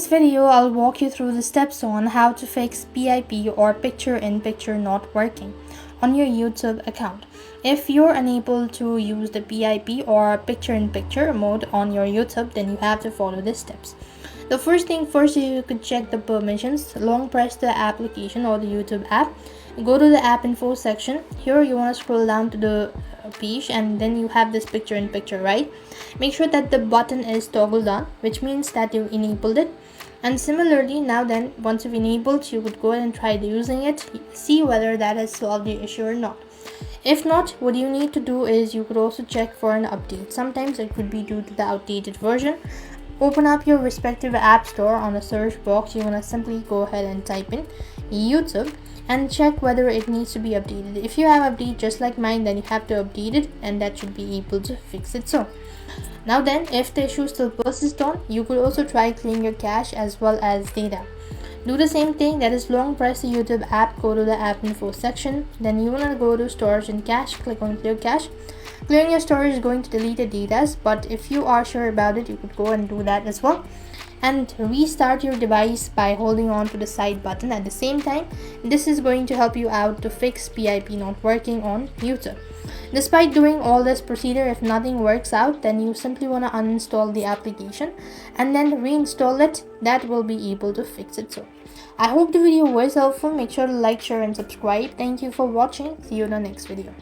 this video, I'll walk you through the steps on how to fix PIP or picture-in-picture not working on your YouTube account. If you're unable to use the PIP or picture-in-picture mode on your YouTube, then you have to follow these steps. The first thing first, you could check the permissions. Long press the application or the YouTube app. Go to the app info section. Here you want to scroll down to the page, and then you have this picture-in-picture, right? Make sure that the button is toggled on, which means that you enabled it. And similarly, now then, once you've enabled, you could go ahead and try using it, see whether that has solved the issue or not. If not, what you need to do is you could also check for an update. Sometimes it could be due to the outdated version. Open up your respective app store. On the search box, you want to simply go ahead and type in YouTube and check whether it needs to be updated. If you have update just like mine, then you have to update it, and that should be able to fix it. So now then, if the issue still persists on, you could also try clearing your cache as well as data. Do the same thing, that is long press the YouTube app, go to the app info section, then you want to go to storage and cache, click on clear cache. Clearing your storage is going to delete the data, but if you are sure about it, you could go and do that as well. And restart your device by holding on to the side button at the same time. This is going to help you out to fix PIP not working on YouTube. Despite doing all this procedure, if nothing works out, then you simply want to uninstall the application and then reinstall it. That will be able to fix it. So I hope the video was helpful. Make sure to like, share and subscribe. Thank you for watching. See you in the next video.